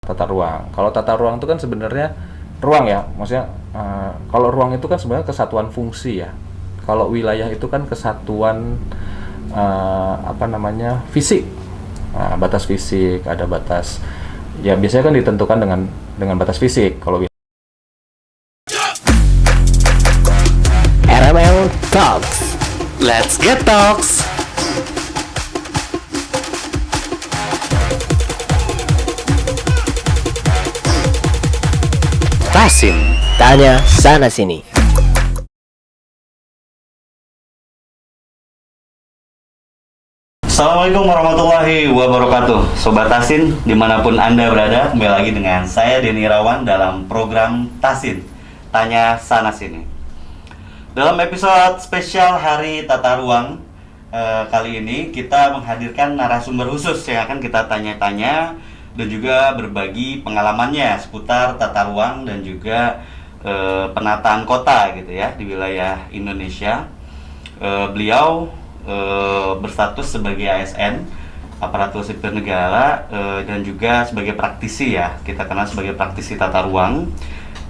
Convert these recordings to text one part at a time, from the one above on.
tata ruang. Kalau tata ruang itu kan sebenarnya ruang ya, maksudnya kalau ruang itu kan sebenarnya kesatuan fungsi ya. Kalau wilayah itu kan kesatuan apa namanya fisik. Nah, batas fisik, ada batas ya biasanya kan ditentukan dengan batas fisik. Kalau RML Talks. Let's get talks. Tasin, tanya sana sini. Assalamualaikum warahmatullahi wabarakatuh. Sobat Tasin, dimanapun Anda berada, kembali lagi dengan saya Denny Irawan dalam program Tasin, Tanya Sana Sini. Dalam episode spesial Hari Tata Ruang kali ini kita menghadirkan narasumber khusus yang akan kita tanya-tanya dan juga berbagi pengalamannya seputar tata ruang dan juga penataan kota gitu ya di wilayah Indonesia. Beliau berstatus sebagai ASN, aparatur sipil negara, dan juga sebagai praktisi ya, kita kenal sebagai praktisi tata ruang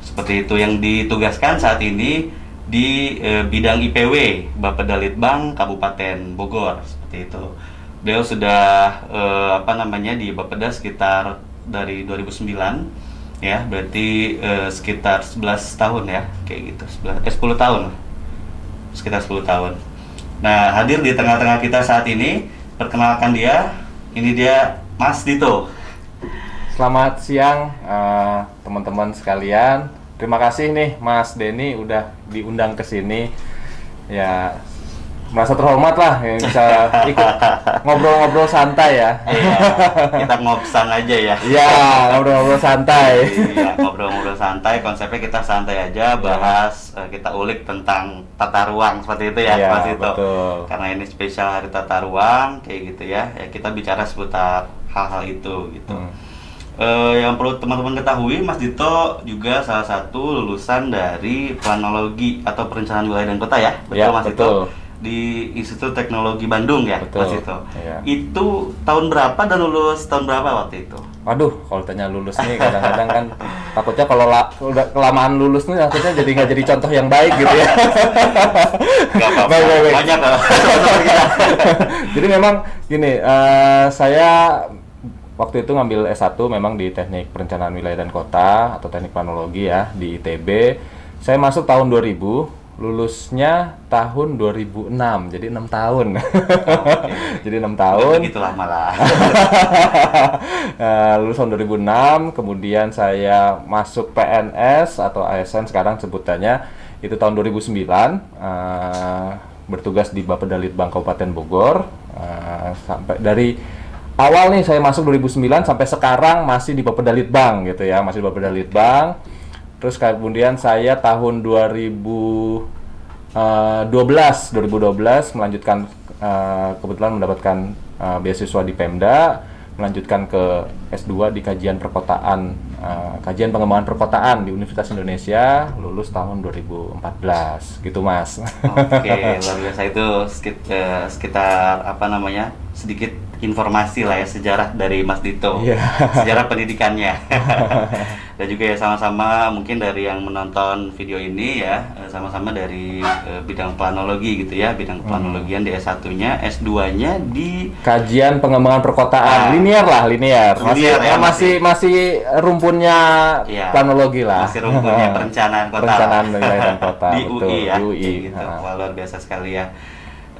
seperti itu, yang ditugaskan saat ini di bidang IPW Bapeda Litbang Kabupaten Bogor seperti itu. Beliau sudah di Bapeda sekitar dari 2009 ya, berarti sekitar 11 tahun ya, kayak gitu, 10 tahun, sekitar 10 tahun. Nah, hadir di tengah-tengah kita saat ini, perkenalkan dia, ini dia Mas Dito. selamat siang teman-teman sekalian. Terima kasih nih Mas Denny udah diundang ke sini. Ya, merasa terhormat lah yang bisa ikut ngobrol-ngobrol santai ya. Iya, kita ngobsan aja ya. Iya, ngobrol-ngobrol santai. Iya, ngobrol-ngobrol santai, konsepnya kita santai aja, bahas kita ulik tentang tata ruang seperti itu ya, Iya, Mas Dito. betul. Karena ini spesial Hari Tata Ruang kayak gitu ya, ya kita bicara seputar hal-hal itu gitu. Yang perlu teman-teman ketahui, Mas Dito juga salah satu lulusan dari planologi atau perencanaan wilayah dan kota ya, betul Ya, Mas betul. Dito? Di Institut Teknologi Bandung ya, Betul. Mas Dito. Iya. Itu tahun berapa dan lulus tahun berapa waktu itu? Waduh, kalau tanya lulus nih kadang-kadang kan takutnya kalau udah kelamaan lulus nih takutnya jadi nggak jadi contoh yang baik gitu ya. Gak apa-apa, Baik. banyak lah. Jadi memang gini, saya waktu itu ngambil S1 memang di Teknik Perencanaan Wilayah dan Kota atau Teknik Planologi ya di ITB. Saya masuk tahun 2000, lulusnya tahun 2006, jadi 6 tahun. Jadi 6 tahun. Begitu lama lah. Lulus tahun 2006, kemudian saya masuk PNS atau ASN sekarang sebutannya, itu tahun 2009, bertugas di Bapeda Litbang Kabupaten Bogor. Sampai dari awal nih saya masuk 2009 sampai sekarang masih di Bapeda Litbang gitu ya, masih di Bapeda Litbang. Terus kemudian saya tahun 2012 melanjutkan, kebetulan mendapatkan beasiswa di Pemda, melanjutkan ke S2 di kajian perkotaan, kajian pengembangan perkotaan di Universitas Indonesia, lulus tahun 2014 gitu Mas. Oke, luar biasa itu sekitar sedikit informasi lah ya, sejarah dari Mas Dito. Iya. Sejarah pendidikannya. Dan juga ya sama-sama mungkin dari yang menonton video ini ya, sama-sama dari bidang planologi gitu ya, bidang planologian di S1-nya, S2-nya di Kajian pengembangan perkotaan, linear. Linear ya, masih rumpunnya Iya, planologi lah. masih rumpunya perencanaan kota. Perencanaan wilayah dan kota. Di betul, UI ya. di UI. Kayak gitu. Wah, luar biasa sekali ya.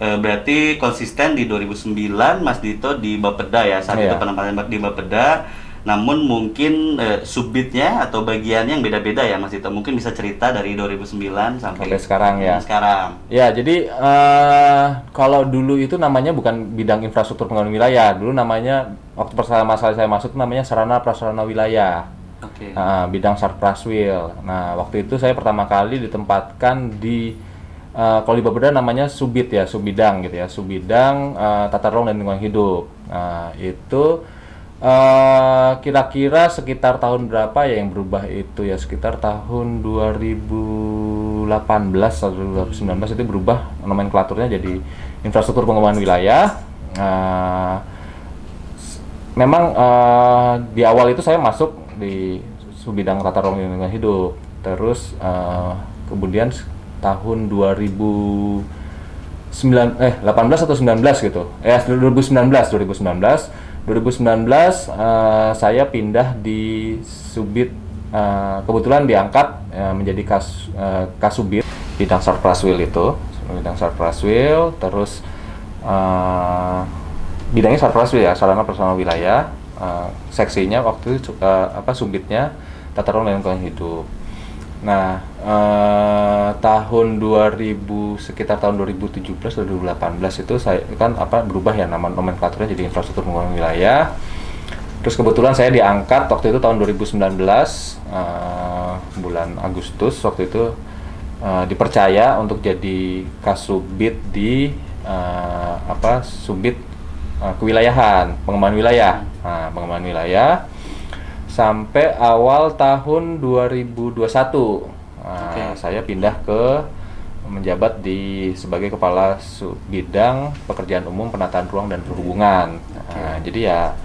Berarti konsisten di 2009 Mas Dito di Bapeda ya, saat itu Iya. penempatan di Bapeda. Namun mungkin subbitnya atau bagiannya yang beda-beda ya Mas Dito. Mungkin bisa cerita dari 2009 Sampai sekarang ya. Sekarang. Ya, jadi kalau dulu itu namanya bukan bidang infrastruktur pembangunan wilayah. Dulu namanya, waktu pertama saya masuk namanya sarana prasarana wilayah. Oke. Bidang Sarpraswil. Nah, waktu itu saya pertama kali ditempatkan di kalau di Bapeda namanya subbid ya, subbidang gitu ya, subbidang tata ruang dan lingkungan hidup. Nah, itu kira-kira sekitar tahun berapa ya yang berubah itu ya, sekitar tahun 2018 atau 2019 itu berubah nomenklaturnya jadi infrastruktur pengembangan wilayah. Memang di awal itu saya masuk di bidang tata ruang dan lingkungan hidup. Terus kemudian tahun 18 atau 19 gitu. 2019 saya pindah di Subit, kebetulan diangkat menjadi Kasubit bidang Sarpraswil itu. Bidang Sarpraswil, terus bidangnya Sarpraswil ya, sarana prasarana wilayah. Seksinya waktu itu subitnya tata ruang dan lingkungan hidup. Nah, sekitar tahun 2017 2018 itu saya kan berubah ya nama nomenklaturnya jadi infrastruktur pengembangan wilayah. Terus kebetulan saya diangkat waktu itu tahun 2019 bulan Agustus waktu itu dipercaya untuk jadi Kasubit di Subit kewilayahan, pengembangan wilayah. Nah, pengembangan wilayah sampai awal tahun 2021. Saya pindah ke menjabat sebagai kepala bidang pekerjaan umum, penataan ruang dan perhubungan. Jadi ya,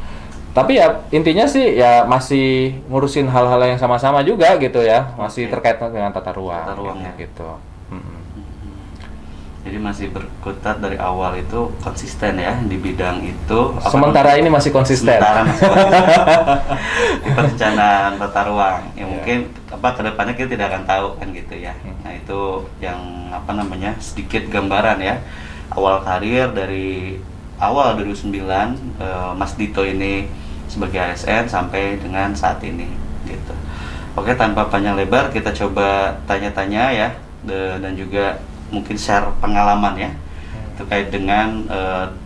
tapi ya intinya sih ya masih ngurusin hal-hal yang sama-sama juga gitu ya, masih terkait dengan tata ruang ya. Gitu. Jadi masih berkutat dari awal itu konsisten ya di bidang itu. Sementara ini masih konsisten. Di perencanaan tata ruang. Ya mungkin kedepannya kita tidak akan tahu kan gitu ya. Nah itu yang sedikit gambaran ya. Awal karir dari awal 2009 Mas Dito ini sebagai ASN sampai dengan saat ini gitu. Oke, tanpa panjang lebar kita coba tanya-tanya ya dan juga mungkin share pengalaman ya terkait dengan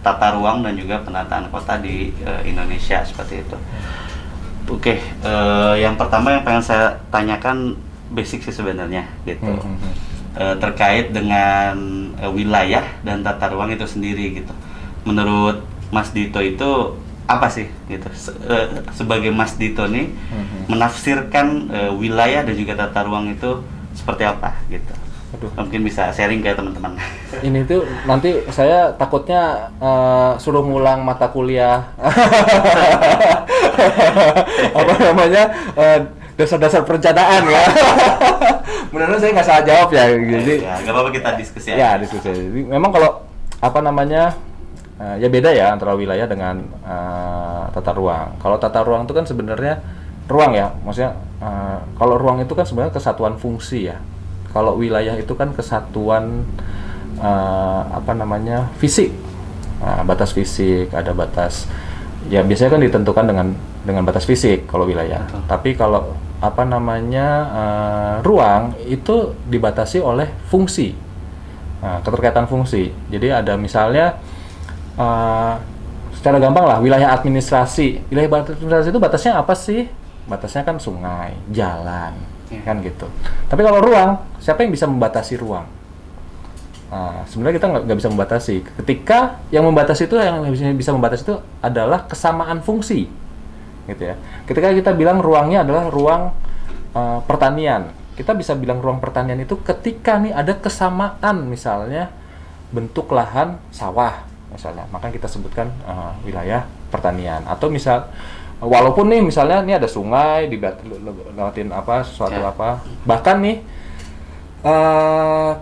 tata ruang dan juga penataan kota di Indonesia seperti itu. Oke, yang pertama yang pengen saya tanyakan basic sih sebenarnya gitu. Terkait dengan wilayah dan tata ruang itu sendiri gitu. Menurut Mas Dito itu apa sih gitu? Sebagai Mas Dito nih menafsirkan wilayah dan juga tata ruang itu seperti apa gitu. Mungkin bisa sharing ke teman-teman. Ini tuh nanti saya takutnya suruh ngulang mata kuliah dasar-dasar perencanaan ya. Benar-benar saya nggak salah jawab ya. Jadi nggak apa-apa, kita diskusi ya. Diskusi. Jadi, memang kalau ya beda ya antara wilayah dengan tata ruang. Kalau tata ruang itu kan sebenarnya ruang ya, maksudnya kalau ruang itu kan sebenarnya kesatuan fungsi ya. Kalau wilayah itu kan kesatuan fisik. Nah, batas fisik, ada batas ya biasanya kan ditentukan dengan batas fisik kalau wilayah. Tapi kalau ruang itu dibatasi oleh fungsi. Nah, keterkaitan fungsi. Jadi ada misalnya secara gampang lah wilayah administrasi. Wilayah administrasi itu batasnya apa sih? Batasnya kan sungai, jalan. Kan gitu. Tapi kalau ruang, siapa yang bisa membatasi ruang? Nah, sebenarnya kita nggak bisa membatasi. Ketika yang membatasi itu, yang bisa membatasi itu adalah kesamaan fungsi, gitu ya. Ketika kita bilang ruangnya adalah ruang pertanian, kita bisa bilang ruang pertanian itu ketika nih ada kesamaan, misalnya bentuk lahan sawah, misalnya, maka kita sebutkan wilayah pertanian. Atau walaupun nih misalnya ini ada sungai lewatin sesuatu bahkan nih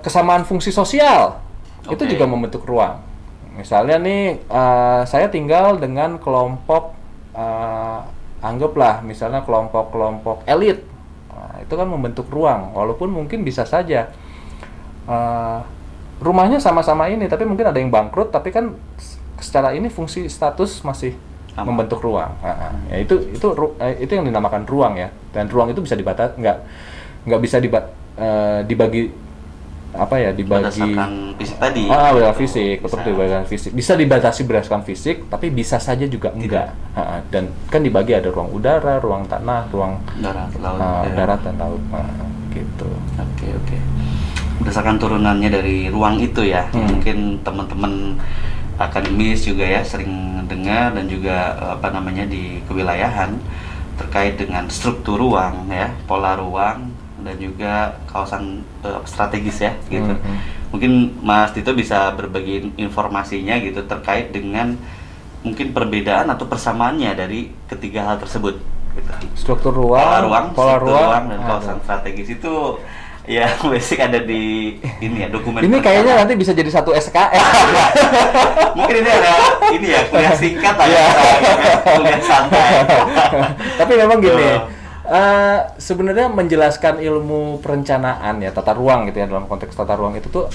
kesamaan fungsi sosial itu juga membentuk ruang. Misalnya nih saya tinggal dengan kelompok anggaplah misalnya kelompok elit, itu kan membentuk ruang walaupun mungkin bisa saja rumahnya sama-sama ini tapi mungkin ada yang bangkrut tapi kan secara ini fungsi status masih membentuk ruang. Ya itu yang dinamakan ruang ya. Dan ruang itu bisa nggak bisa dibagi berdasarkan fisik tadi. Fisik, betul dibagi fisik. Bisa dibatasi berdasarkan fisik, tapi bisa saja juga enggak. Dan kan dibagi ada ruang udara, ruang tanah, ruang darat dan laut. Gitu. Oke. Berdasarkan turunannya dari ruang itu ya. Mungkin teman-teman akademis juga ya sering dengar dan juga di kewilayahan terkait dengan struktur ruang ya, pola ruang dan juga kawasan strategis ya gitu. Mungkin Mas Dito bisa berbagi informasinya gitu terkait dengan mungkin perbedaan atau persamaannya dari ketiga hal tersebut gitu. Struktur ruang, pola ruang, dan kawasan strategis itu ya basic ada di ini ya, dokumen. Ini kayaknya nanti bisa jadi satu SKS. Mungkin ini ada ini ya, kuliah singkat lah ya, kuliah santai. Tapi memang gini, sebenarnya menjelaskan ilmu perencanaan ya, tata ruang gitu ya, dalam konteks tata ruang itu tuh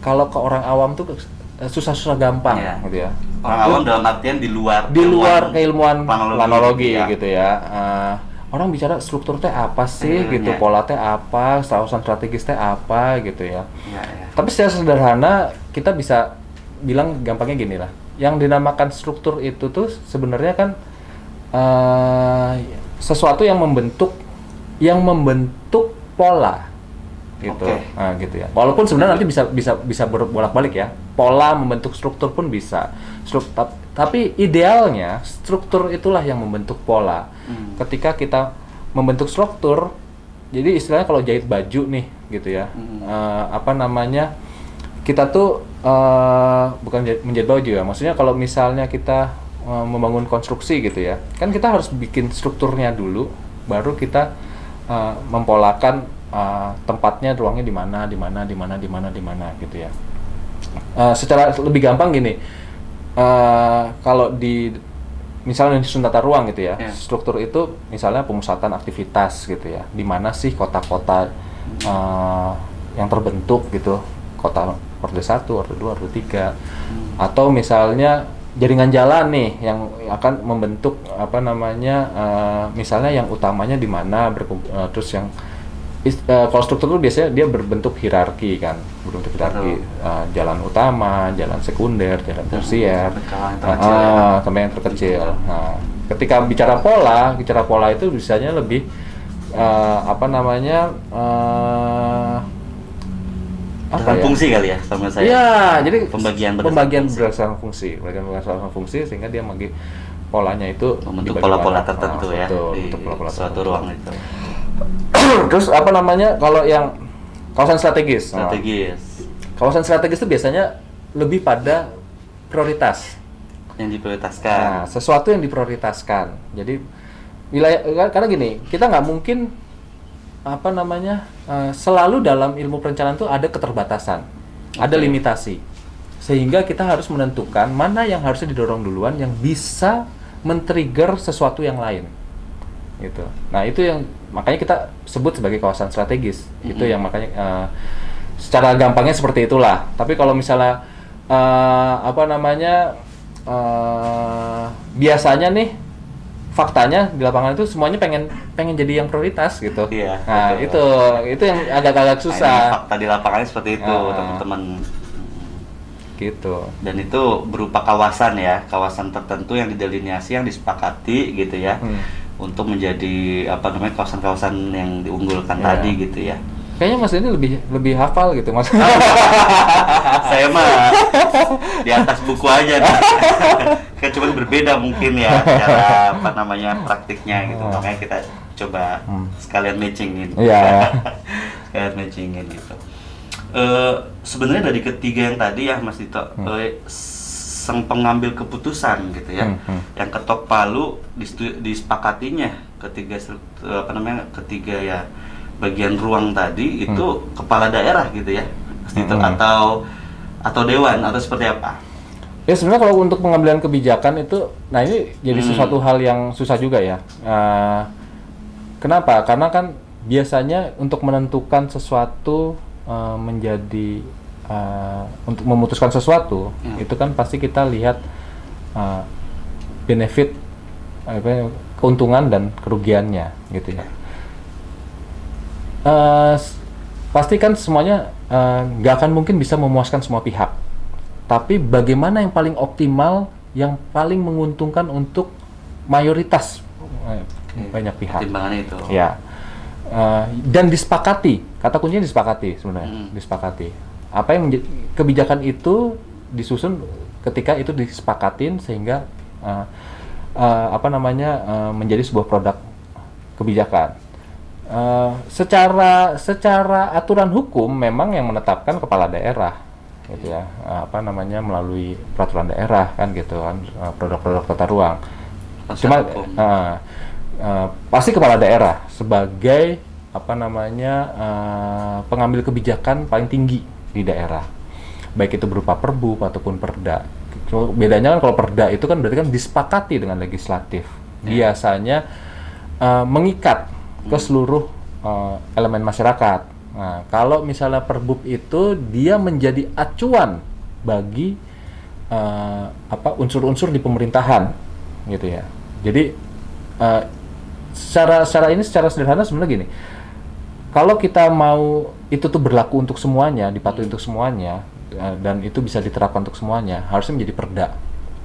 kalau ke orang awam tuh susah-susah gampang gitu ya. Orang awam dalam artian di luar keilmuan planologi ya. gitu ya. Orang bicara struktur teh apa sih gitu, pola teh apa, kawasan strategis teh apa gitu ya. Tapi secara sederhana kita bisa bilang gampangnya gini lah. Yang dinamakan struktur itu tuh sebenarnya kan sesuatu yang membentuk pola gitu. Nah, gitu ya. Walaupun sebenarnya nanti bisa bolak-balik ya. Pola membentuk struktur pun bisa. Tapi idealnya struktur itulah yang membentuk pola. Ketika kita membentuk struktur, jadi istilahnya kalau jahit baju nih gitu ya. Kita tuh bukan menjahit baju ya. Maksudnya kalau misalnya kita membangun konstruksi gitu ya. Kan kita harus bikin strukturnya dulu, baru kita mempolakan tempatnya, ruangnya di mana gitu ya. Secara lebih gampang gini, kalau misalnya di tata ruang gitu ya, struktur itu misalnya pemusatan aktivitas gitu ya, di mana sih kota-kota yang terbentuk gitu, kota Orde 1, Orde 2, Orde 3, atau misalnya jaringan jalan nih yang akan membentuk misalnya yang utamanya di mana, terus yang kalau struktur itu biasanya dia berbentuk hierarki kan, jalan utama, jalan sekunder, jalan tersier, sampai yang terkecil. Nah, ketika bicara pola itu biasanya lebih fungsi kali ya sama saya. Iya, jadi pembagian berdasarkan fungsi, sehingga dia bagi polanya itu membentuk pola-pola tertentu ya di suatu ruang itu. Terus kalau yang kawasan strategis. Kawasan strategis itu biasanya lebih pada prioritas. Yang diprioritaskan. Nah, sesuatu yang diprioritaskan. Jadi wilayah, karena gini, kita nggak mungkin selalu dalam ilmu perencanaan itu ada keterbatasan, ada limitasi, sehingga kita harus menentukan mana yang harusnya didorong duluan, yang bisa men-trigger sesuatu yang lain. Gitu. Nah itu yang makanya kita sebut sebagai kawasan strategis. Itu yang makanya secara gampangnya seperti itulah. Tapi kalau misalnya biasanya nih faktanya di lapangan itu semuanya pengen jadi yang prioritas gitu. Iya, nah betul. itu yang agak susah. Fakta di lapangannya seperti itu, teman-teman. Gitu. Dan itu berupa kawasan tertentu yang didelineasi, yang disepakati gitu ya. Untuk menjadi kawasan-kawasan yang diunggulkan tadi gitu ya. Kayaknya Mas ini lebih hafal gitu Mas. Saya mah di atas buku aja nih. Kan cuma berbeda mungkin ya cara praktiknya gitu. Makanya kita coba sekalian matchingin. Iya. Sekalian matchingin gitu. Sebenarnya dari ketiga yang tadi ya Mas Dito, sang pengambil keputusan gitu ya, yang ketok palu disepakatinya ketiga ya bagian ruang tadi itu kepala daerah gitu ya, atau dewan atau seperti apa? Ya sebenarnya kalau untuk pengambilan kebijakan itu, nah ini jadi sesuatu hal yang susah juga ya. Kenapa? Karena kan biasanya untuk menentukan sesuatu menjadi untuk memutuskan sesuatu itu kan pasti kita lihat benefit, keuntungan dan kerugiannya gitu ya. Pasti kan semuanya nggak akan mungkin bisa memuaskan semua pihak, tapi bagaimana yang paling optimal, yang paling menguntungkan untuk mayoritas banyak pihak. Pertimbangannya itu. Ya. Dan disepakati, kata kuncinya disepakati sebenarnya, disepakati. Apa yang kebijakan itu disusun ketika itu disepakatin sehingga menjadi sebuah produk kebijakan. Secara aturan hukum memang yang menetapkan kepala daerah gitu ya, melalui peraturan daerah kan gitu kan, produk-produk tata ruang. Cuma pasti kepala daerah sebagai pengambil kebijakan paling tinggi di daerah, baik itu berupa perbu ataupun perda. Bedanya kan kalau perda itu kan berarti kan disepakati dengan legislatif, biasanya mengikat ke seluruh elemen masyarakat. Nah, kalau misalnya perbub itu dia menjadi acuan bagi unsur-unsur di pemerintahan, gitu ya. Jadi secara sederhana sebenarnya gini. Kalau kita mau itu tuh berlaku untuk semuanya, dipatuhi untuk semuanya, dan itu bisa diterapkan untuk semuanya, harusnya menjadi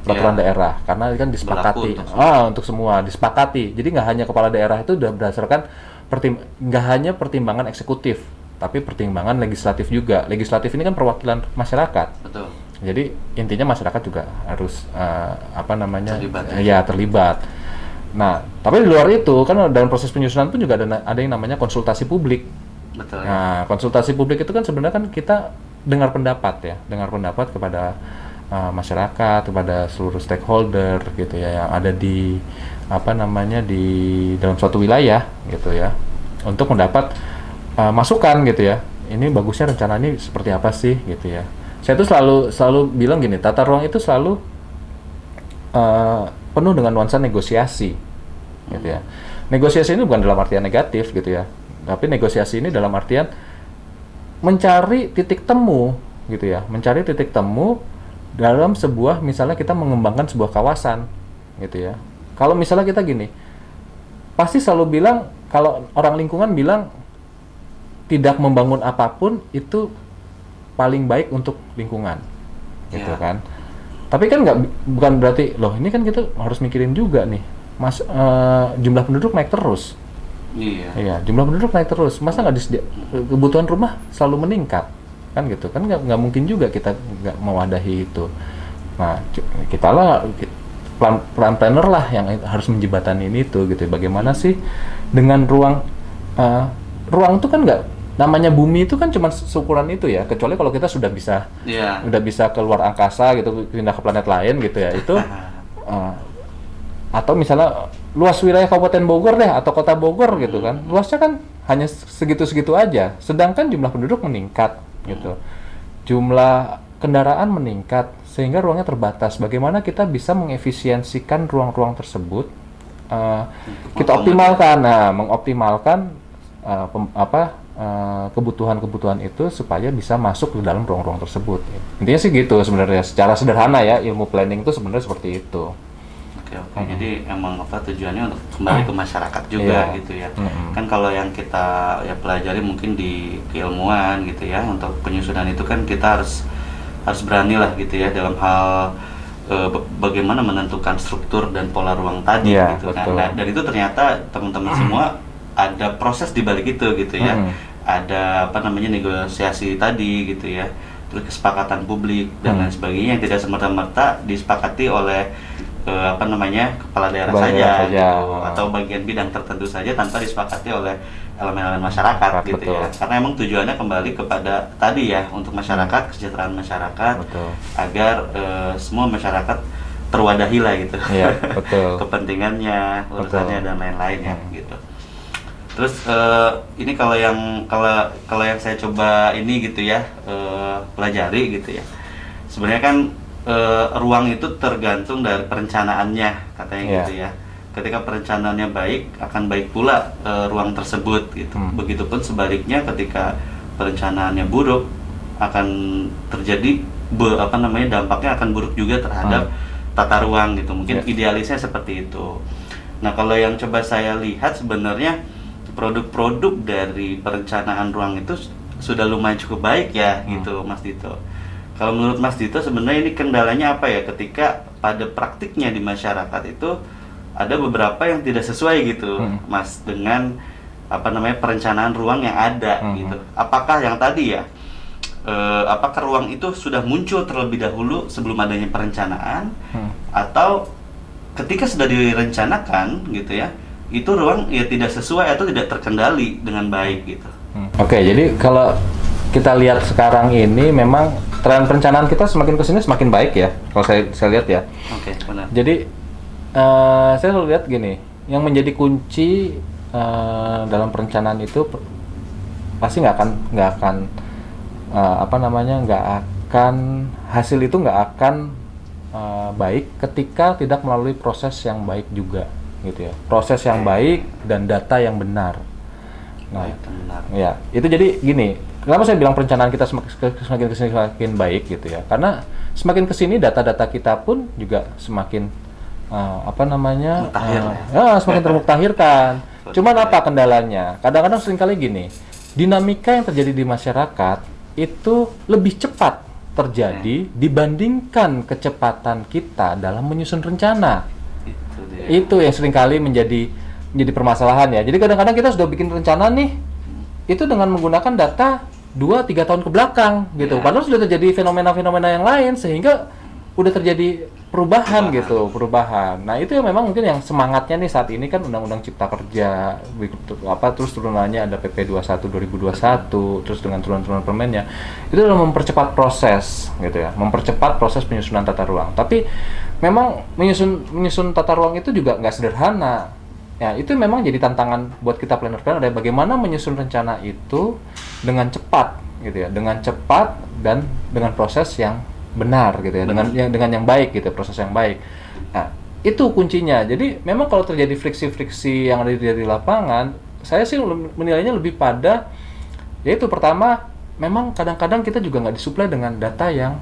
peraturan daerah, karena kan disepakati untuk semua disepakati. Jadi nggak hanya kepala daerah itu udah berdasarkan nggak hanya pertimbangan eksekutif, tapi pertimbangan legislatif juga. Legislatif ini kan perwakilan masyarakat. Betul. Jadi intinya masyarakat juga harus terlibat. Nah, tapi di luar itu kan dalam proses penyusunan pun juga ada yang namanya konsultasi publik. Betul. Nah, konsultasi publik itu kan sebenarnya kan kita dengar pendapat kepada masyarakat, kepada seluruh stakeholder gitu ya, yang ada di di dalam suatu wilayah gitu ya, untuk mendapat masukan gitu ya. Ini bagusnya rencana ini seperti apa sih gitu ya. Saya tuh selalu bilang gini, tata ruang itu selalu penuh dengan nuansa negosiasi gitu ya. Negosiasi ini bukan dalam artian negatif gitu ya, tapi negosiasi ini dalam artian mencari titik temu gitu ya, mencari titik temu dalam sebuah, misalnya kita mengembangkan sebuah kawasan gitu ya. Kalau misalnya kita gini, pasti selalu bilang, kalau orang lingkungan bilang tidak membangun apapun itu paling baik untuk lingkungan gitu kan. Tapi kan bukan berarti loh, ini kan kita harus mikirin juga nih, jumlah penduduk naik terus. Iya, jumlah penduduk naik terus. Masa kebutuhan rumah selalu meningkat kan gitu kan, nggak mungkin juga kita nggak mewadahi itu. Nah, kita lah plan planner lah yang harus menjembatani ini itu gitu. Bagaimana sih dengan ruang itu kan nggak, namanya bumi itu kan cuma seukuran itu ya, kecuali kalau kita sudah bisa keluar angkasa gitu, pindah ke planet lain gitu ya, itu atau misalnya luas wilayah Kabupaten Bogor deh atau Kota Bogor gitu kan, luasnya kan hanya segitu-segitu aja, sedangkan jumlah penduduk meningkat gitu, jumlah kendaraan meningkat, sehingga ruangnya terbatas. Bagaimana kita bisa mengefisiensikan ruang-ruang tersebut, kita optimalkan, mengoptimalkan kebutuhan-kebutuhan itu supaya bisa masuk ke dalam ruang-ruang tersebut. Intinya sih gitu sebenarnya, secara sederhana ya, ilmu planning itu sebenarnya seperti itu. Oke. Jadi emang tujuannya untuk kembali ke masyarakat juga gitu ya. Kan kalau yang kita pelajari mungkin di keilmuan gitu ya, untuk penyusunan itu kan kita harus berani lah gitu ya dalam hal bagaimana menentukan struktur dan pola ruang tadi gitu. Nah, dan itu ternyata teman-teman semua ada proses di balik itu gitu ya. Ada negosiasi tadi gitu ya. Terus kesepakatan publik dan lain sebagainya yang tidak semerta-merta disepakati oleh kepala daerah saja gitu, atau bagian bidang tertentu saja tanpa disepakati oleh elemen-elemen masyarakat gitu ya. Karena emang tujuannya kembali kepada tadi ya, untuk masyarakat, kesejahteraan masyarakat, agar semua masyarakat terwadahi lah gitu. Kepentingannya, urusannya dan lain-lainnya gitu. Terus ini kalau yang saya coba ini gitu ya, pelajari gitu ya. Sebenarnya kan ruang itu tergantung dari perencanaannya katanya gitu ya. Ketika perencanaannya baik, akan baik pula ruang tersebut gitu. Begitupun sebaliknya, ketika perencanaannya buruk, akan terjadi dampaknya akan buruk juga terhadap tata ruang gitu. Mungkin idealisnya seperti itu. Nah, kalau yang coba saya lihat sebenarnya produk-produk dari perencanaan ruang itu sudah lumayan cukup baik ya gitu, Mas Dito. Kalau menurut Mas Dito sebenarnya ini kendalanya apa ya, ketika pada praktiknya di masyarakat itu ada beberapa yang tidak sesuai gitu, Mas, dengan perencanaan ruang yang ada gitu. Apakah yang tadi ya, apakah ruang itu sudah muncul terlebih dahulu sebelum adanya perencanaan, atau ketika sudah direncanakan gitu ya, itu ruang ya tidak sesuai atau tidak terkendali dengan baik gitu. Oke, jadi kalau kita lihat sekarang ini memang tren perencanaan kita semakin kesini semakin baik ya, kalau saya lihat ya. Oke, benar. Jadi saya selalu lihat gini, yang menjadi kunci dalam perencanaan itu pasti nggak akan nggak akan hasil itu nggak akan baik ketika tidak melalui proses yang baik juga gitu ya, proses yang baik dan data yang benar. Nah, ya itu jadi gini, kenapa saya bilang perencanaan kita semakin kesini semakin baik gitu ya, karena semakin kesini data-data kita pun juga semakin semakin termuktahirkan. Cuman apa kendalanya? Kadang-kadang seringkali gini, dinamika yang terjadi di masyarakat itu lebih cepat terjadi dibandingkan kecepatan kita dalam menyusun rencana. Itu yang seringkali menjadi permasalahan ya. Jadi kadang-kadang kita sudah bikin rencana nih, itu dengan menggunakan data 2-3 tahun ke belakang gitu. Padahal sudah terjadi fenomena-fenomena yang lain sehingga udah terjadi perubahan. Nah, itu yang memang mungkin yang semangatnya nih saat ini kan Undang-Undang Cipta Kerja terus turunannya ada PP 21 2021 terus dengan turunan-turunan permennya. Itu adalah mempercepat proses gitu ya. Mempercepat proses penyusunan tata ruang. Tapi memang menyusun tata ruang itu juga nggak sederhana. Ya, itu memang jadi tantangan buat kita planner-planner ada bagaimana menyusun rencana itu dengan cepat gitu ya. Dengan cepat dan dengan proses yang benar gitu ya, dengan yang baik gitu, proses yang baik. Nah, itu kuncinya. Jadi memang kalau terjadi friksi-friksi yang ada di lapangan, saya sih menilainya lebih pada yaitu pertama, memang kadang-kadang kita juga nggak disuplai dengan data yang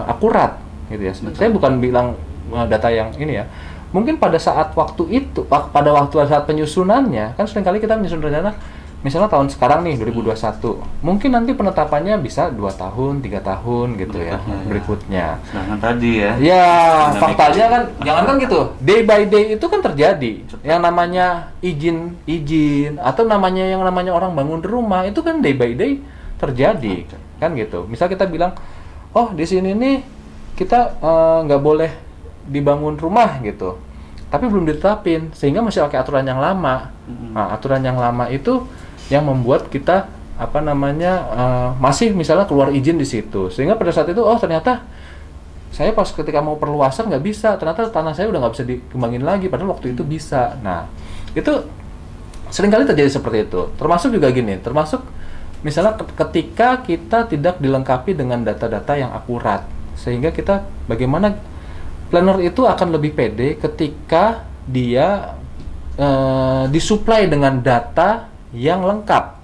akurat gitu ya. Saya bukan bilang data yang ini ya. Mungkin pada saat saat penyusunannya, kan seringkali kita menyusun rencana misalnya tahun sekarang nih 2021, mungkin nanti penetapannya bisa 2 tahun, 3 tahun gitu ya berikutnya. Sedangkan tadi ya. Ya, faktanya kan jangankan gitu. Day by day itu kan terjadi. Yang namanya izin atau yang namanya orang bangun rumah itu kan day by day terjadi. Kan gitu. Misal kita bilang, "Oh, di sini nih kita nggak boleh dibangun rumah gitu." Tapi belum ditetapin sehingga masih pakai aturan yang lama. Nah, aturan yang lama itu yang membuat kita masih misalnya keluar izin di situ, sehingga pada saat itu ternyata saya pas ketika mau perluasan nggak bisa, ternyata tanah saya udah nggak bisa dikembangin lagi padahal waktu itu bisa. Nah, itu seringkali terjadi seperti itu. Termasuk juga gini, misalnya ketika kita tidak dilengkapi dengan data-data yang akurat, sehingga kita bagaimana planner itu akan lebih pede ketika dia disuplai dengan data yang lengkap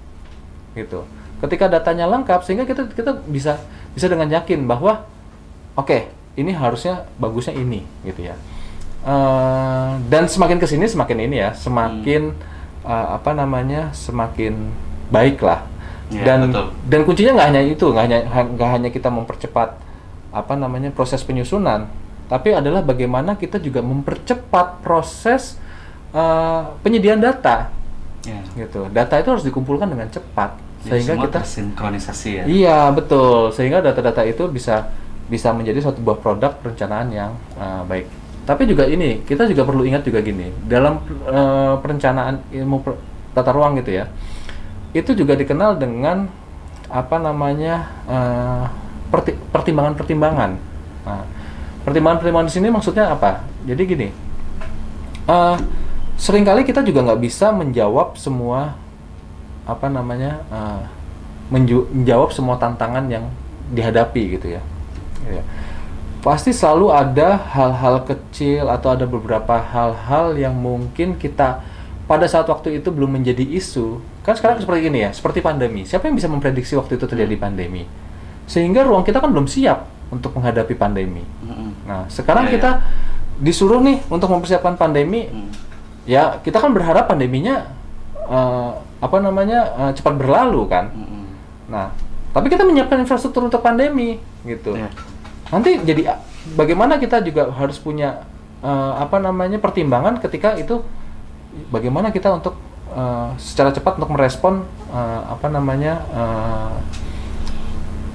gitu. Ketika datanya lengkap sehingga kita bisa dengan yakin bahwa oke, ini harusnya bagusnya ini gitu ya. Dan semakin kesini semakin ini ya, semakin semakin baik lah. Ya, dan kuncinya nggak hanya kita mempercepat proses penyusunan, tapi adalah bagaimana kita juga mempercepat proses penyediaan data. Gitu. Data itu harus dikumpulkan dengan cepat sehingga kita tersinkronisasi ya. Iya, betul. Sehingga data-data itu bisa menjadi suatu buah produk perencanaan yang baik. Tapi juga ini, kita juga perlu ingat juga gini, dalam perencanaan ilmu tata ruang gitu ya. Itu juga dikenal dengan pertimbangan-pertimbangan. Nah, pertimbangan-pertimbangan di sini maksudnya apa? Jadi gini, seringkali kita juga nggak bisa menjawab semua menjawab semua tantangan yang dihadapi gitu ya. Pasti selalu ada hal-hal kecil atau ada beberapa hal-hal yang mungkin kita pada saat waktu itu belum menjadi isu. Kan sekarang seperti ini ya, seperti pandemi. Siapa yang bisa memprediksi waktu itu terjadi pandemi? Sehingga ruang kita kan belum siap untuk menghadapi pandemi. Nah, sekarang kita disuruh nih untuk mempersiapkan pandemi. Ya, kita kan berharap pandeminya cepat berlalu kan. Nah, tapi kita menyiapkan infrastruktur untuk pandemi gitu. Nanti jadi bagaimana kita juga harus punya pertimbangan ketika itu bagaimana kita untuk secara cepat untuk merespon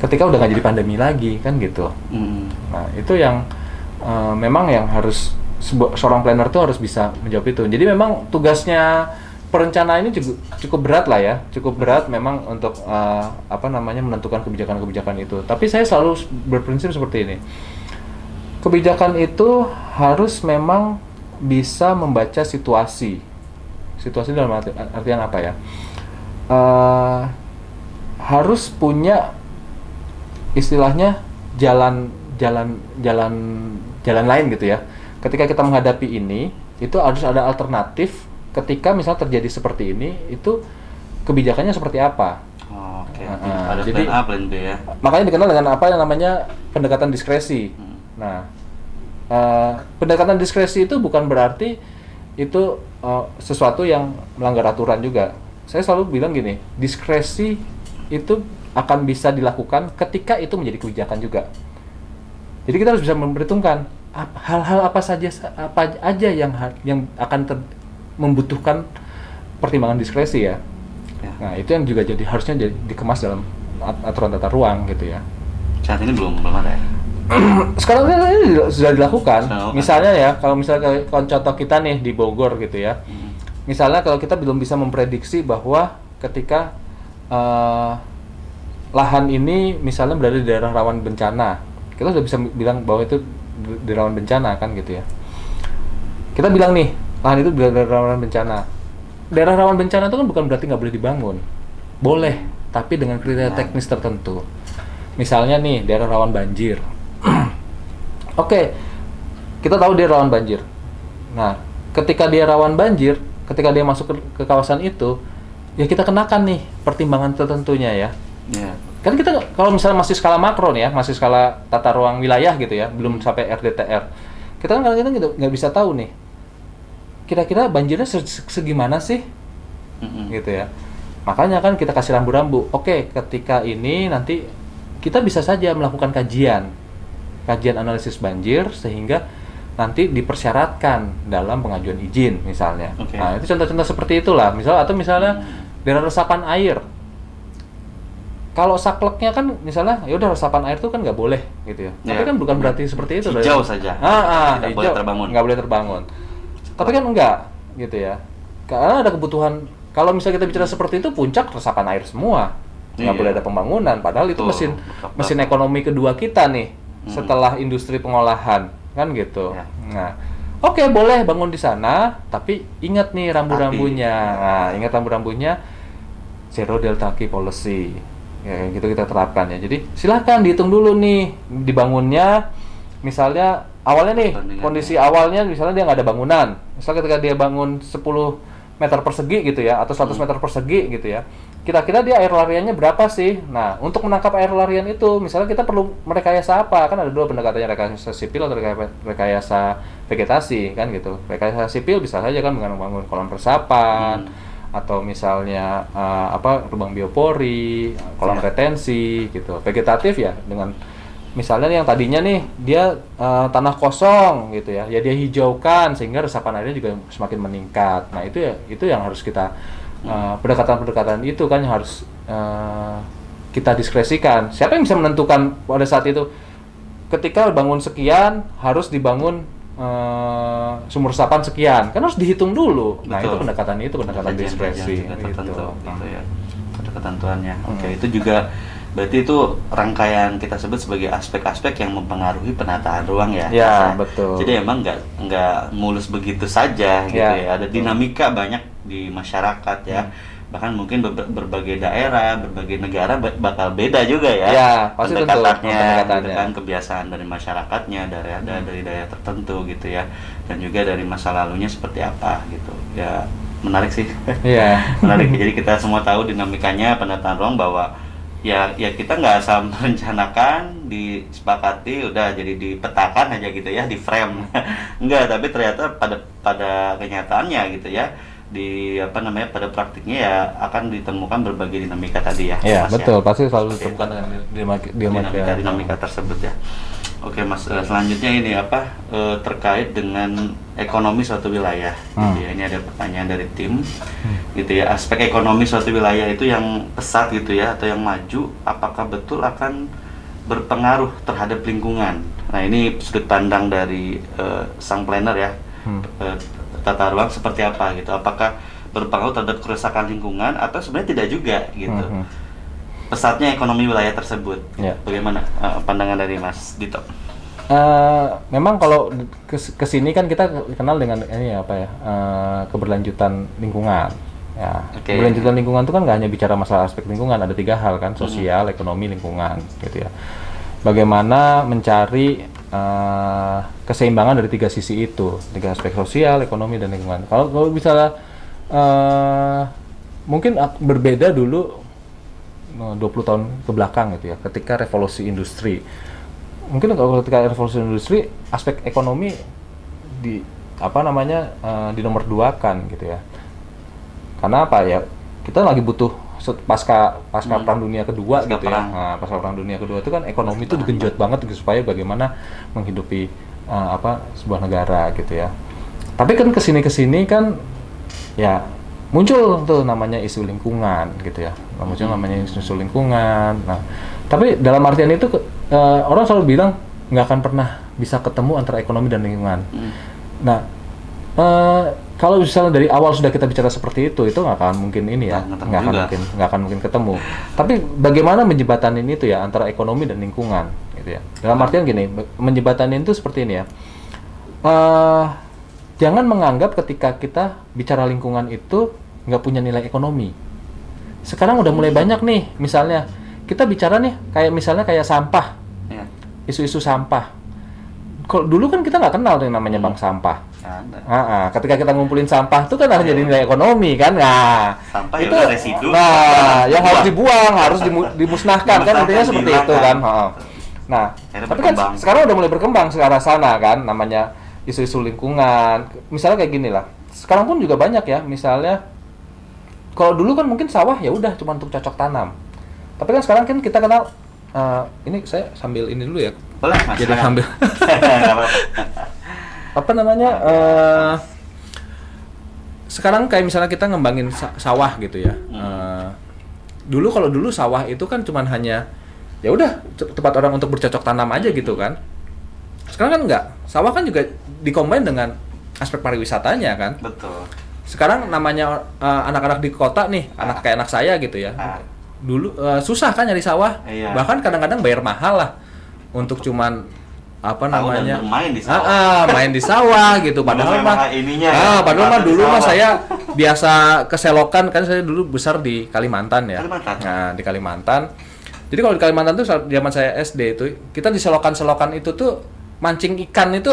ketika udah nggak jadi pandemi lagi kan gitu. Nah, itu yang memang yang harus seorang planner tuh harus bisa menjawab itu. Jadi memang tugasnya perencanaan ini cukup berat lah ya, cukup berat memang untuk menentukan kebijakan-kebijakan itu. Tapi saya selalu berprinsip seperti ini. Kebijakan itu harus memang bisa membaca situasi. Situasi dalam artian apa ya? Harus punya istilahnya jalan lain gitu ya. Ketika kita menghadapi ini, itu harus ada alternatif. Ketika misalnya terjadi seperti ini, itu kebijakannya seperti apa? Oke. Ada jadi, plan A, plan B ya. Makanya dikenal dengan apa yang namanya pendekatan diskresi. Nah, pendekatan diskresi itu bukan berarti itu sesuatu yang melanggar aturan juga. Saya selalu bilang gini, diskresi itu akan bisa dilakukan ketika itu menjadi kebijakan juga. Jadi kita harus bisa memperhitungkan hal-hal apa aja yang akan membutuhkan pertimbangan diskresi ya. Nah, itu yang juga harusnya dikemas dalam aturan tata ruang gitu ya. Saat ini belum ada ya? Sekarang kan ini sudah dilakukan. Misalnya ya, kalau misalnya contoh kita nih di Bogor gitu ya. Misalnya kalau kita belum bisa memprediksi bahwa ketika lahan ini misalnya berada di daerah rawan bencana, kita sudah bisa bilang bahwa itu di rawan bencana kan gitu ya. Kita bilang nih, lahan itu di daerah rawan bencana. Daerah rawan bencana itu kan bukan berarti nggak boleh dibangun. Boleh, tapi dengan kriteria teknis tertentu. Misalnya nih, daerah rawan banjir. Oke, kita tahu dia rawan banjir. Nah, ketika dia rawan banjir, ketika dia masuk ke kawasan itu, ya kita kenakan nih pertimbangan tertentunya ya. Kan kita kalau misalnya masih skala makro nih ya, masih skala tata ruang wilayah gitu ya, belum sampai RDTR. Kita kan kadang-kadang nggak bisa tahu nih, kira-kira banjirnya segimana sih, gitu ya. Makanya kan kita kasih rambu-rambu. Oke, ketika ini nanti kita bisa saja melakukan kajian analisis banjir sehingga nanti dipersyaratkan dalam pengajuan izin misalnya. Nah, itu contoh-contoh seperti itulah. Misalnya daerah resapan air. Kalau sakleknya kan misalnya ya udah resapan air itu kan nggak boleh gitu ya. Tapi kan bukan berarti seperti itu. Hijau saja. Tidak boleh terbangun. Nggak boleh terbangun. Tapi kan enggak gitu ya. Karena ada kebutuhan. Kalau misalnya kita bicara seperti itu, puncak resapan air semua. Nggak boleh ada pembangunan. Padahal itu mesin ekonomi kedua kita nih setelah industri pengolahan kan gitu. Nah, oke, boleh bangun di sana, tapi ingat nih rambu-rambunya. Nah, ingat rambu-rambunya zero delta key policy. Ya, gitu kita terapkan ya. Jadi silahkan dihitung dulu nih dibangunnya. Misalnya awalnya nih kondisi awalnya misalnya dia nggak ada bangunan. Misalnya ketika dia bangun 10 meter persegi gitu ya, atau 100 meter persegi gitu ya. Kira-kira dia air lariannya berapa sih? Nah, untuk menangkap air larian itu, misalnya kita perlu merekayasa apa? Kan ada dua pendekatannya, rekayasa sipil atau rekayasa vegetasi kan gitu. Rekayasa sipil bisa saja kan membangun kolam resapan. Atau misalnya lubang biopori, kolam retensi gitu. Vegetatif ya dengan misalnya yang tadinya nih dia tanah kosong gitu ya dia hijaukan sehingga resapan airnya juga semakin meningkat. Nah, itu yang harus kita pendekatan-pendekatan itu kan yang harus kita diskresikan. Siapa yang bisa menentukan pada saat itu ketika bangun sekian harus dibangun sumur resapan sekian, kan harus dihitung dulu. Nah, itu pendekatan diskresi gitu ya. Ada ketentuannya. Itu juga berarti itu rangkaian kita sebut sebagai aspek-aspek yang mempengaruhi penataan ruang ya. Betul. Jadi emang nggak mulus begitu saja gitu ya. Ada dinamika banyak di masyarakat ya. Bahkan mungkin berbagai daerah, berbagai negara bakal beda juga ya. Pasti pendekatannya, dengan kebiasaan dari masyarakatnya, dari daerah tertentu gitu ya, dan juga dari masa lalunya seperti apa gitu. Ya menarik sih. Menarik. Jadi kita semua tahu dinamikanya penataan ruang bahwa ya kita nggak asal merencanakan, disepakati, udah jadi dipetakan aja gitu ya, di frame. Enggak, tapi ternyata pada kenyataannya gitu ya. Pada praktiknya ya akan ditemukan berbagai dinamika tadi ya. Betul, pasti selalu ditemukan dengan dinamika tersebut ya. Oke Mas, selanjutnya ini terkait dengan ekonomi suatu wilayah. Gitu ya. Ini ada pertanyaan dari tim. Gitu ya, aspek ekonomi suatu wilayah itu yang pesat gitu ya atau yang maju, apakah betul akan berpengaruh terhadap lingkungan? Nah, ini sudut pandang dari sang planner ya. Tata ruang seperti apa gitu, apakah berpengaruh terhadap kerusakan lingkungan atau sebenarnya tidak juga gitu. Pesatnya ekonomi wilayah tersebut. Bagaimana pandangan dari Mas Dito? Memang kalau kesini kan kita kenal dengan ini apa ya, keberlanjutan lingkungan. Ya, Oke. keberlanjutan lingkungan itu kan nggak hanya bicara masalah aspek lingkungan, ada 3 hal kan, sosial, ekonomi, lingkungan, gitu ya. Bagaimana mencari keseimbangan dari 3 sisi itu, 3 aspek sosial, ekonomi, dan lingkungan. Kalau misalnya mungkin berbeda dulu 20 tahun ke belakang gitu ya, ketika revolusi industri. Mungkin kalau ketika revolusi industri, aspek ekonomi di di nomor 2 kan gitu ya. Karena apa ya? Kita lagi butuh pasca perang dunia kedua Pasca gitu perang. ya. Nah, pasca perang dunia kedua itu kan ekonomi itu digenjot banget gitu, supaya bagaimana menghidupi sebuah negara gitu ya. Tapi kan kesini kan ya muncul tuh namanya isu lingkungan gitu ya. Muncul namanya isu lingkungan. Nah, tapi dalam artian itu orang selalu bilang nggak akan pernah bisa ketemu antara ekonomi dan lingkungan. Nah, kalau misalnya dari awal sudah kita bicara seperti itu nggak akan mungkin ini ya, nggak akan mungkin ketemu. Tapi bagaimana menjembatanin itu ya antara ekonomi dan lingkungan gitu ya. Dalam artian gini, menjembatanin itu seperti ini ya. Jangan menganggap ketika kita bicara lingkungan itu nggak punya nilai ekonomi. Sekarang udah mulai banyak nih, misalnya kita bicara nih kayak sampah, Ya. isu-isu sampah. Kalau dulu kan kita nggak kenal yang namanya bank sampah. Ada. Ketika kita ngumpulin sampah itu kan harus jadi nilai ekonomi kan. Nah, Sampah itu ya udah residu. yang harus dibuang, harus dimusnahkan kan, intinya seperti itu kan. Nah, Akhirnya tapi kan berkembang. sekarang udah mulai berkembang ke arah sana kan, namanya isu-isu lingkungan. Misalnya kayak gini lah. Sekarang pun juga banyak ya, misalnya kalau dulu kan mungkin sawah ya udah cuma untuk cocok tanam. Tapi kan sekarang kan kita kenal ini saya sambil ini dulu ya. Boleh, Mas. Jadi silakan. sambil Nggak apa-apa. apa namanya sekarang kayak misalnya kita ngembangin sawah gitu ya. Kalau dulu sawah itu kan cuman hanya ya udah tempat orang untuk bercocok tanam aja gitu kan. Sekarang kan enggak. Sawah kan juga dikombin dengan aspek pariwisatanya kan. Betul. Sekarang namanya anak-anak di kota nih, kayak anak saya gitu ya. Dulu susah kan nyari sawah. Iya. Bahkan kadang-kadang bayar mahal lah untuk cuman Tahu dan bermain di sawah. main di sawah gitu. Padahal Memang mah ininya ya, padahal mah di dulu mah sawah. saya biasa keselokan kan, saya dulu besar di Kalimantan ya. Kalimantan. Nah, di Kalimantan. Jadi kalau di Kalimantan tuh zaman saya SD itu, kita di selokan-selokan itu tuh mancing ikan itu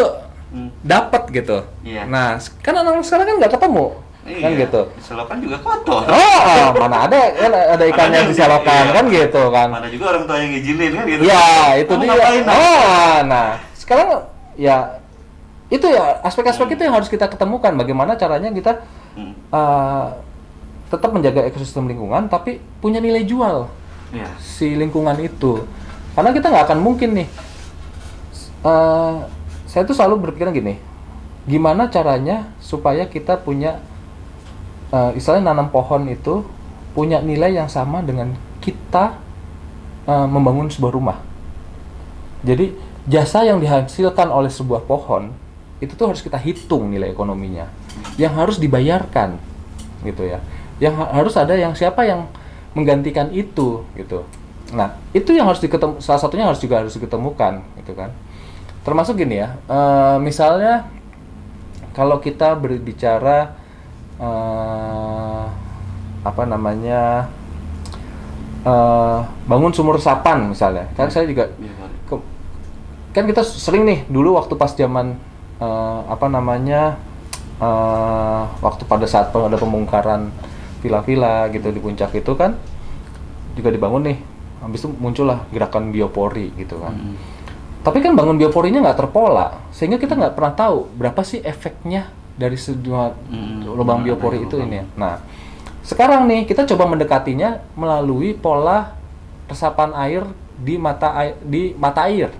dapat gitu. Iya. Nah, kan anak sekarang kan nggak ketemu. Kan Iya. gitu. Selokan juga kotor. Mana ada kan ada ikannya Ada di selokan iya. kan gitu kan. Mana juga orang tua yang ngizinin kan gitu. Ya, itu Kamu dia. ngapain, Nak? Nah, sekarang ya itu ya aspek-aspek itu yang harus kita ketemukan. Bagaimana caranya kita tetap menjaga ekosistem lingkungan, tapi punya nilai jual Iya. si lingkungan itu. Karena kita nggak akan mungkin nih. Saya tuh selalu berpikiran gini, gimana caranya supaya kita punya istilahnya nanam pohon itu punya nilai yang sama dengan kita membangun sebuah rumah. Jadi jasa yang dihasilkan oleh sebuah pohon itu tuh harus kita hitung nilai ekonominya, yang harus dibayarkan, gitu ya. Yang harus ada siapa yang menggantikan itu, gitu. Nah, itu yang harus salah satunya harus diketemukan, gitu kan. Termasuk gini ya, misalnya kalau kita berbicara bangun sumur resapan misalnya, kan saya juga kan kita sering nih dulu waktu pas zaman waktu pada saat ada pembongkaran villa-villa gitu di puncak itu kan juga dibangun nih, habis itu muncullah gerakan biopori gitu kan. Tapi kan bangun bioporinya nggak terpola, sehingga kita nggak pernah tahu berapa sih efeknya dari sebuah lubang biopori itu ini. Nah, sekarang nih kita coba mendekatinya melalui pola resapan air di mata air